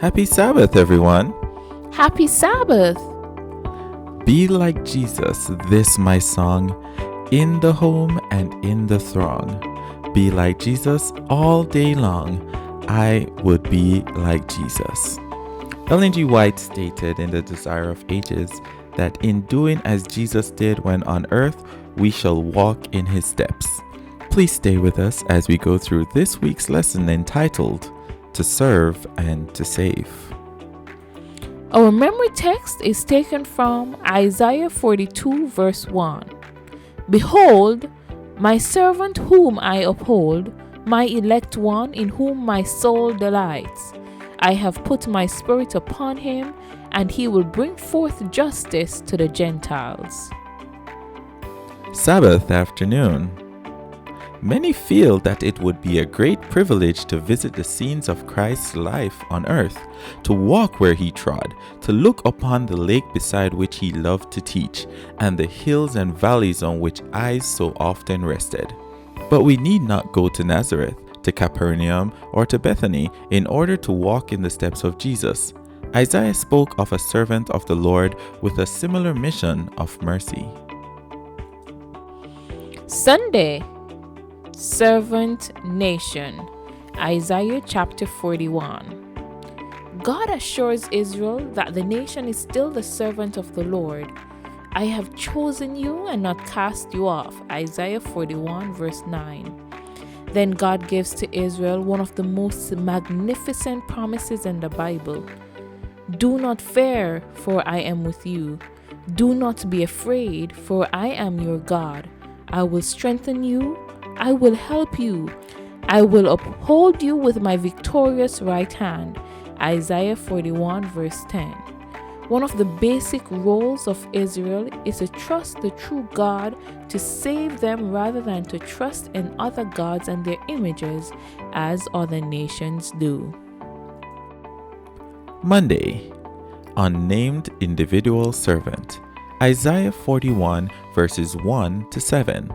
Happy Sabbath, everyone. Happy Sabbath! Be like Jesus, this my song, in the home and in the throng. Be like Jesus all day long. I would be like Jesus. Ellen G. White stated in The Desire of Ages that in doing as Jesus did when on earth, we shall walk in his steps. Please stay with us as we go through this week's lesson entitled To Serve and to Save. Our memory text is taken from Isaiah 42 verse 1. Behold, my servant whom I uphold, my elect one in whom my soul delights. I have put my spirit upon him, and he will bring forth justice to the Gentiles. Sabbath afternoon. Many feel that it would be a great privilege to visit the scenes of Christ's life on earth, to walk where he trod, to look upon the lake beside which he loved to teach, and the hills and valleys on which eyes so often rested. But we need not go to Nazareth, to Capernaum, or to Bethany in order to walk in the steps of Jesus. Isaiah spoke of a servant of the Lord with a similar mission of mercy. Sunday, Servant Nation, Isaiah chapter 41. God assures Israel that the nation is still the servant of the Lord. I have chosen you and not cast you off, Isaiah 41 verse 9. Then God gives to Israel one of the most magnificent promises in the Bible. Do not fear, for I am with you. Do not be afraid, for I am your God. I will strengthen you. I will help you. I will uphold you with my victorious right hand. Isaiah 41 verse 10. One of the basic roles of Israel is to trust the true God to save them rather than to trust in other gods and their images as other nations do. Monday, Unnamed Individual Servant. Isaiah 41 verses 1 to 7.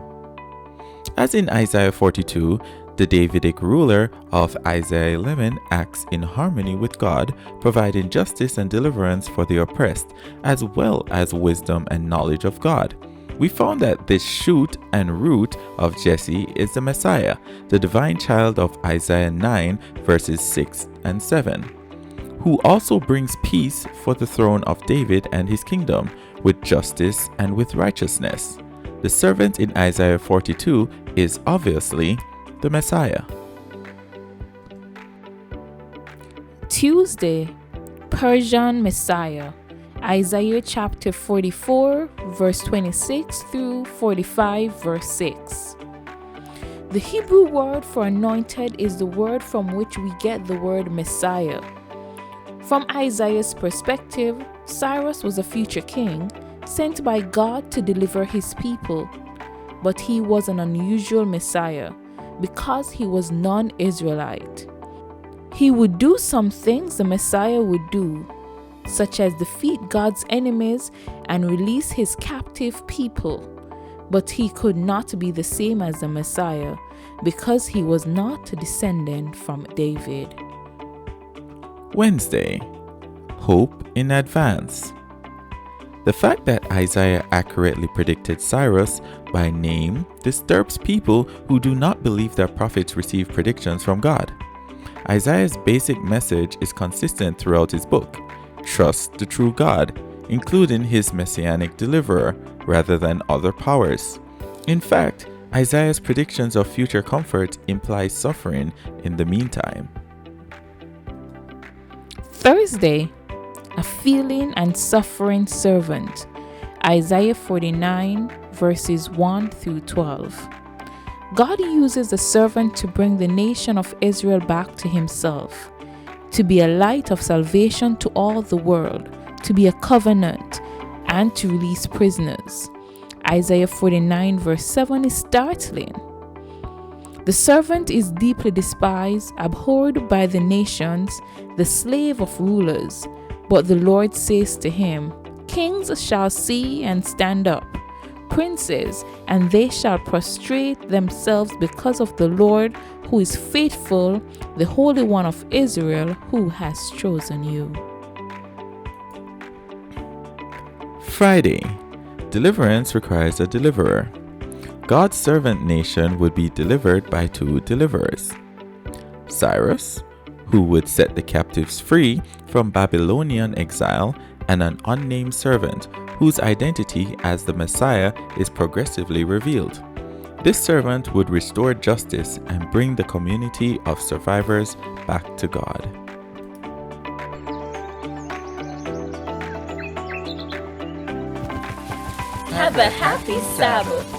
As in Isaiah 42, the Davidic ruler of Isaiah 11 acts in harmony with God, providing justice and deliverance for the oppressed, as well as wisdom and knowledge of God. We found that this shoot and root of Jesse is the Messiah, the divine child of Isaiah 9 verses 6 and 7, who also brings peace for the throne of David and his kingdom, with justice and with righteousness. The servant in Isaiah 42 is obviously the Messiah. Tuesday, Persian Messiah, Isaiah chapter 44 verse 26 through 45 verse 6. The Hebrew word for anointed is the word from which we get the word Messiah. From Isaiah's perspective, Cyrus was a future king sent by God to deliver his people, but he was an unusual Messiah because he was non-Israelite. He would do some things the Messiah would do, such as defeat God's enemies and release his captive people, but he could not be the same as the Messiah because he was not a descendant from David. Wednesday, Hope in Advance. The fact that Isaiah accurately predicted Cyrus by name disturbs people who do not believe their prophets receive predictions from God. Isaiah's basic message is consistent throughout his book. Trust the true God, including his messianic deliverer, rather than other powers. In fact, Isaiah's predictions of future comfort imply suffering in the meantime. Thursday, a feeling and suffering servant, Isaiah 49 verses 1 through 12. God uses the servant to bring the nation of Israel back to himself, to be a light of salvation to all the world, to be a covenant, and to release prisoners. Isaiah 49 verse 7 is startling. The servant is deeply despised, abhorred by the nations, the slave of rulers. But the Lord says to him, Kings shall see and stand up. princes, and they shall prostrate themselves because of the Lord who is faithful, the Holy One of Israel who has chosen you. Friday. Deliverance requires a deliverer. God's servant nation would be delivered by two deliverers. Cyrus, who would set the captives free from Babylonian exile, and an unnamed servant whose identity as the Messiah is progressively revealed. This servant would restore justice and bring the community of survivors back to God. Have a happy Sabbath.